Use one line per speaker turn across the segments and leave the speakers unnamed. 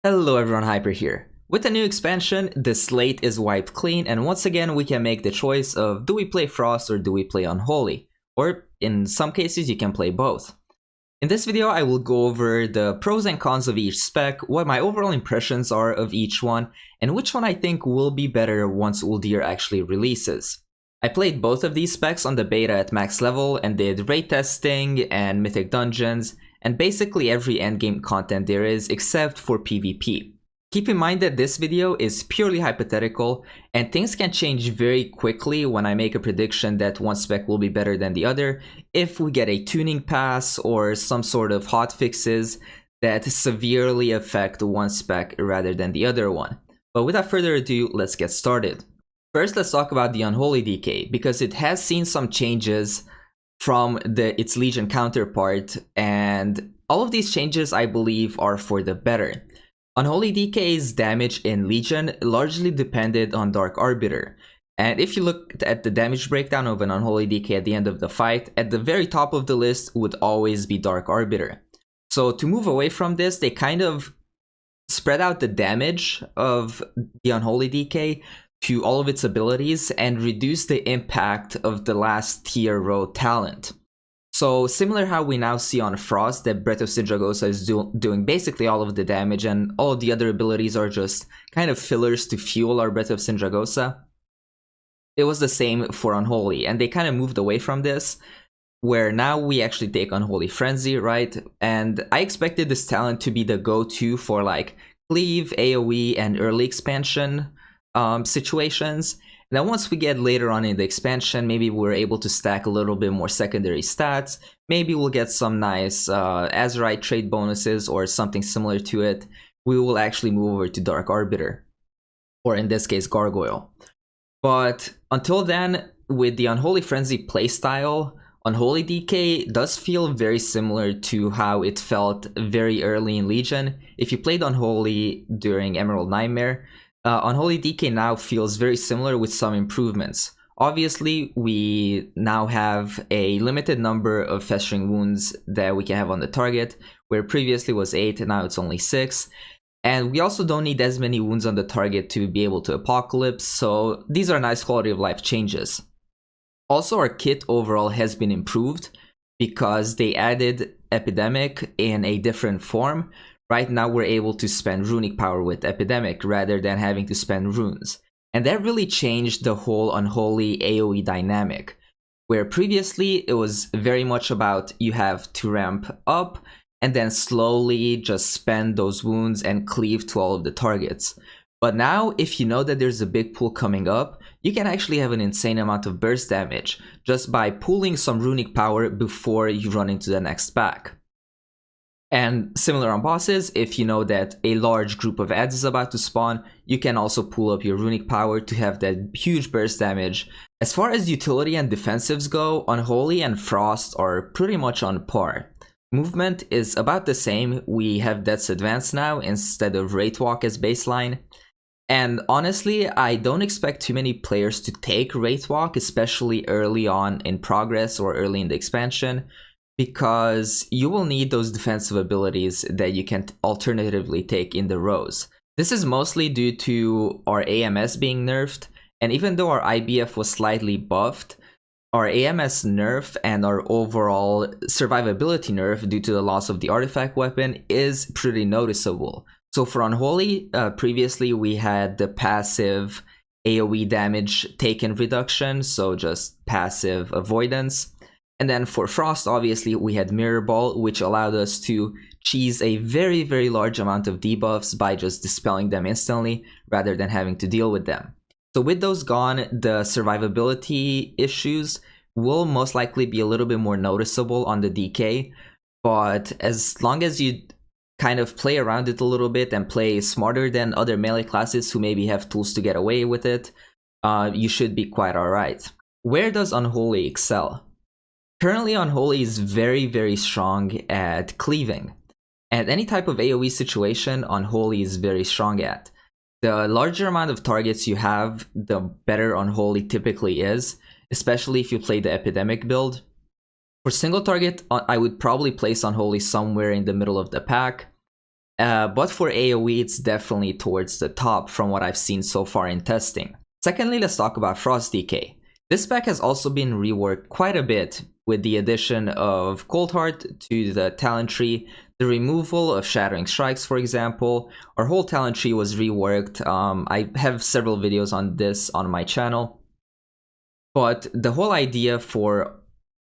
Hello everyone, Hyper here. With the new expansion, the slate is wiped clean, and once again we can make the choice of do we play Frost or do we play Unholy? Or in some cases you can play both. In this video I will go over the pros and cons of each spec, what my overall impressions are of each one, and which one I think will be better once Uldir actually releases. I played both of these specs on the beta at max level and did raid testing and mythic dungeons, and basically every endgame content there is except for PvP. Keep in mind that this video is purely hypothetical, and things can change very quickly when I make a prediction that one spec will be better than the other if we get a tuning pass or some sort of hotfixes that severely affect one spec rather than the other one. But without further ado, let's get started. First, let's talk about the Unholy DK, because it has seen some changes from its Legion counterpart, and all of these changes I believe are for the better. Unholy DK's damage in Legion largely depended on Dark Arbiter, and if you look at the damage breakdown of an Unholy DK at the end of the fight, at the very top of the list would always be Dark Arbiter. So to move away from this, they kind of spread out the damage of the Unholy DK to all of its abilities and reduce the impact of the last tier row talent. So similar how we now see on Frost that Breath of Sindragosa is doing basically all of the damage and all of the other abilities are just kind of fillers to fuel our Breath of Sindragosa. It was the same for Unholy, and they kind of moved away from this, where now we actually take Unholy Frenzy, right? And I expected this talent to be the go-to for like cleave, AoE, and early expansion situations. Now once we get later on in the expansion, maybe we're able to stack a little bit more secondary stats, maybe we'll get some nice Azerite trade bonuses or something similar to it. We will actually move over to Dark Arbiter, or in this case Gargoyle. But until then, with the Unholy Frenzy playstyle, Unholy DK does feel very similar to how it felt very early in Legion. If you played Unholy during Emerald Nightmare, Unholy DK now feels very similar with some improvements. Obviously, we now have a limited number of festering wounds that we can have on the target, where previously was 8 and now it's only 6. And we also don't need as many wounds on the target to be able to Apocalypse, so these are nice quality of life changes. Also, our kit overall has been improved because they added Epidemic in a different form. Right now we're able to spend runic power with Epidemic rather than having to spend runes. And that really changed the whole Unholy AoE dynamic, where previously it was very much about you have to ramp up and then slowly just spend those wounds and cleave to all of the targets. But now, if you know that there's a big pool coming up, you can actually have an insane amount of burst damage just by pooling some runic power before you run into the next pack. And similar on bosses, if you know that a large group of ads is about to spawn, you can also pull up your runic power to have that huge burst damage. As far as utility and defensives go, Unholy and Frost are pretty much on par. Movement is about the same. We have Death's Advance now instead of Wraith Walk as baseline. And honestly, I don't expect too many players to take Wraith Walk, especially early on in progress or early in the expansion, because you will need those defensive abilities that you can alternatively take in the rows. This is mostly due to our AMS being nerfed, and even though our IBF was slightly buffed, our AMS nerf and our overall survivability nerf due to the loss of the artifact weapon is pretty noticeable. So for Unholy, previously we had the passive AoE damage taken reduction, so just passive avoidance. And then for Frost, obviously, we had Mirror Ball, which allowed us to cheese a very, very large amount of debuffs by just dispelling them instantly, rather than having to deal with them. So with those gone, the survivability issues will most likely be a little bit more noticeable on the DK, but as long as you kind of play around it a little bit and play smarter than other melee classes who maybe have tools to get away with it, you should be quite alright. Where does Unholy excel? Currently, Unholy is very, very strong at cleaving, and any type of AoE situation Unholy is very strong at. The larger amount of targets you have, the better Unholy typically is, especially if you play the Epidemic build. For single target, I would probably place Unholy somewhere in the middle of the pack. But for AoE, it's definitely towards the top from what I've seen so far in testing. Secondly, let's talk about Frost Decay. This spec has also been reworked quite a bit with the addition of Cold Heart to the talent tree, the removal of Shattering Strikes, for example. Our whole talent tree was reworked. I have several videos on this on my channel. But the whole idea for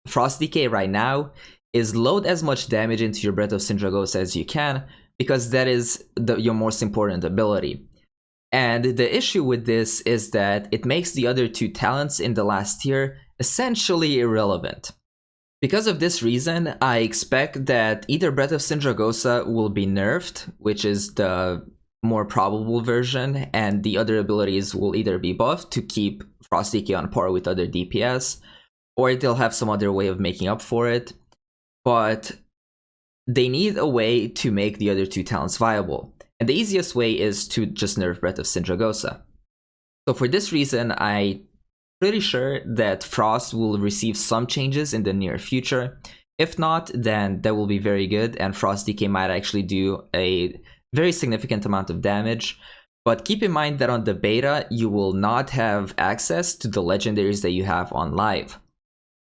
Frost Decay right now is load as much damage into your Breath of Sindragosa as you can, because that is your most important ability. And the issue with this is that it makes the other two talents in the last tier essentially irrelevant. Because of this reason, I expect that either Breath of Sindragosa will be nerfed, which is the more probable version, and the other abilities will either be buffed to keep Frost Decay on par with other DPS, or they'll have some other way of making up for it. But they need a way to make the other two talents viable. And the easiest way is to just nerf Breath of Sindragosa. So for this reason, I'm pretty sure that Frost will receive some changes in the near future. If not, then that will be very good, and Frost Decay might actually do a very significant amount of damage. But keep in mind that on the beta, you will not have access to the legendaries that you have on live.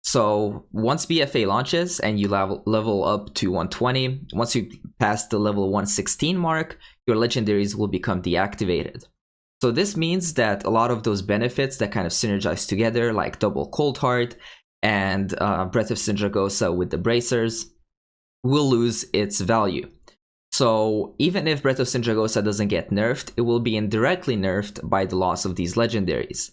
So once BFA launches and you level up to 120, once you pass the level 116 mark, your legendaries will become deactivated. So this means that a lot of those benefits that kind of synergize together, like double Cold Heart and Breath of Sindragosa with the bracers, will lose its value. So even if Breath of Sindragosa doesn't get nerfed, it will be indirectly nerfed by the loss of these legendaries.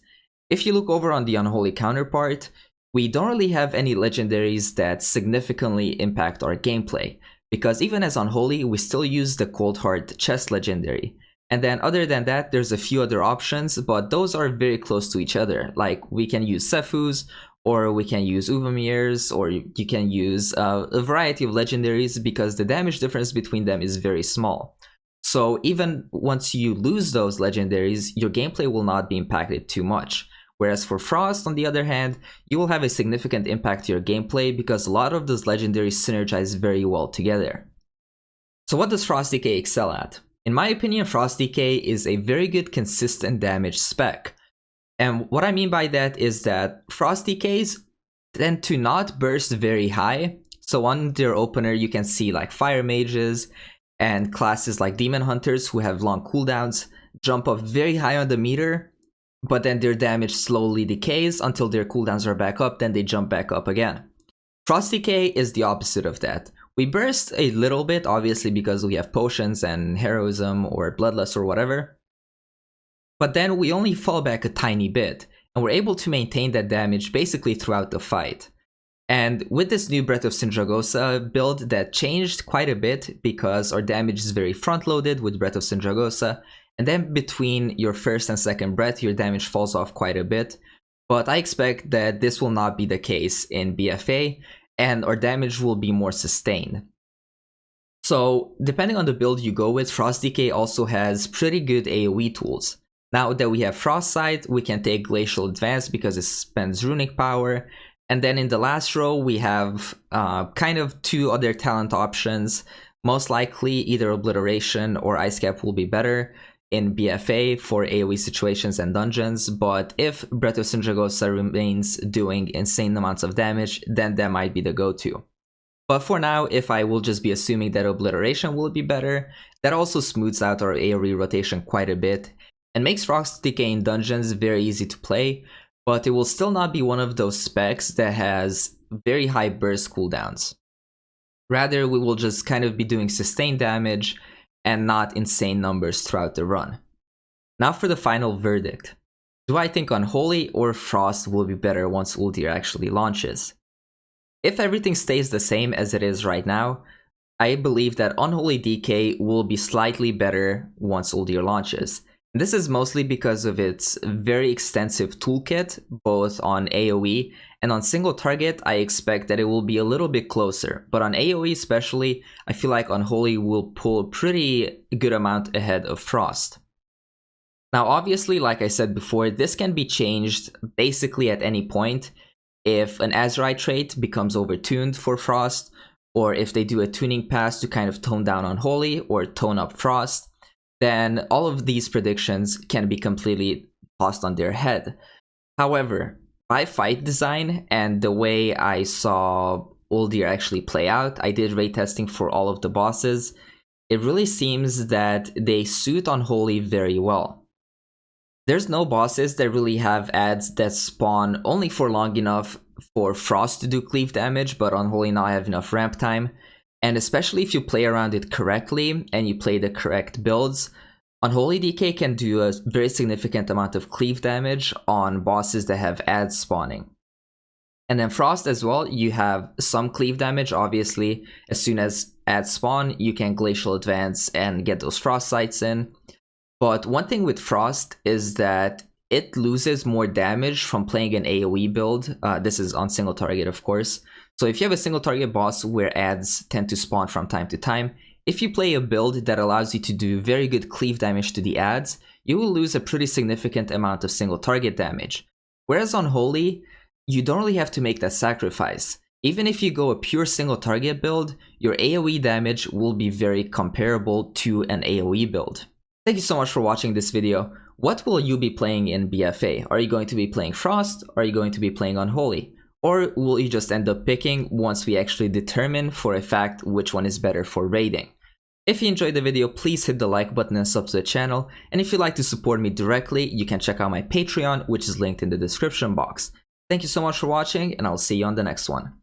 If you look over on the Unholy counterpart, we don't really have any legendaries that significantly impact our gameplay, because even as Unholy, we still use the Cold Heart chest legendary. And then other than that, there's a few other options, but those are very close to each other. Like we can use Sefu's, or we can use Uvamir's, or you can use a variety of legendaries, because the damage difference between them is very small. So even once you lose those legendaries, your gameplay will not be impacted too much. Whereas for Frost, on the other hand, you will have a significant impact to your gameplay because a lot of those legendaries synergize very well together. So what does Frost Decay excel at? In my opinion, Frost Decay is a very good consistent damage spec. And what I mean by that is that Frost Decays tend to not burst very high. So on their opener, you can see like Fire Mages and classes like Demon Hunters who have long cooldowns jump up very high on the meter, but then their damage slowly decays until their cooldowns are back up, then they jump back up again. Frost Decay is the opposite of that. We burst a little bit, obviously, because we have potions and heroism or bloodlust or whatever, but then we only fall back a tiny bit, and we're able to maintain that damage basically throughout the fight. And with this new Breath of Sindragosa build, that changed quite a bit because our damage is very front-loaded with Breath of Sindragosa, and then between your first and second breath, your damage falls off quite a bit. But I expect that this will not be the case in BFA, and our damage will be more sustained. So depending on the build you go with, Frost Decay also has pretty good AoE tools. Now that we have Frost Sight, we can take Glacial Advance because it spends runic power. And then in the last row, we have kind of two other talent options. Most likely either Obliteration or Ice Cap will be better in BFA for AoE situations and dungeons, but if Breath of Sindragosa remains doing insane amounts of damage, then that might be the go-to. But for now, if I will just be assuming that Obliteration will be better, that also smooths out our AoE rotation quite a bit, and makes Frost Decay in dungeons very easy to play, but it will still not be one of those specs that has very high burst cooldowns. Rather, we will just kind of be doing sustained damage and not insane numbers throughout the run. Now for the final verdict. Do I think Unholy or Frost will be better once Uldir actually launches? If everything stays the same as it is right now, I believe that Unholy DK will be slightly better once Uldir launches. This is mostly because of its very extensive toolkit, both on AoE and on single target. I expect that it will be a little bit closer, but on AoE especially, I feel like Unholy will pull a pretty good amount ahead of Frost. Now obviously, like I said before, this can be changed basically at any point if an Azurite trait becomes overtuned for Frost, or if they do a tuning pass to kind of tone down Unholy or tone up Frost, then all of these predictions can be completely tossed on their head. However, by fight design and the way I saw Uldir actually play out, I did raid testing for all of the bosses, it really seems that they suit Unholy very well. There's no bosses that really have ads that spawn only for long enough for Frost to do cleave damage, but Unholy not have enough ramp time. And especially if you play around it correctly and you play the correct builds, Unholy DK can do a very significant amount of cleave damage on bosses that have ads spawning. And then Frost as well, you have some cleave damage, obviously. As soon as ads spawn, you can Glacial Advance and get those Frost sights in. But one thing with Frost is that it loses more damage from playing an AoE build. This is on single target, of course. So if you have a single target boss where ads tend to spawn from time to time, if you play a build that allows you to do very good cleave damage to the ads, you will lose a pretty significant amount of single target damage. Whereas on Holy, you don't really have to make that sacrifice. Even if you go a pure single target build, your AoE damage will be very comparable to an AoE build. Thank you so much for watching this video. What will you be playing in BFA? Are you going to be playing Frost? Are you going to be playing Unholy? Or will you just end up picking once we actually determine for a fact which one is better for raiding? If you enjoyed the video, please hit the like button and sub to the channel. And if you'd like to support me directly, you can check out my Patreon, which is linked in the description box. Thank you so much for watching, and I'll see you on the next one.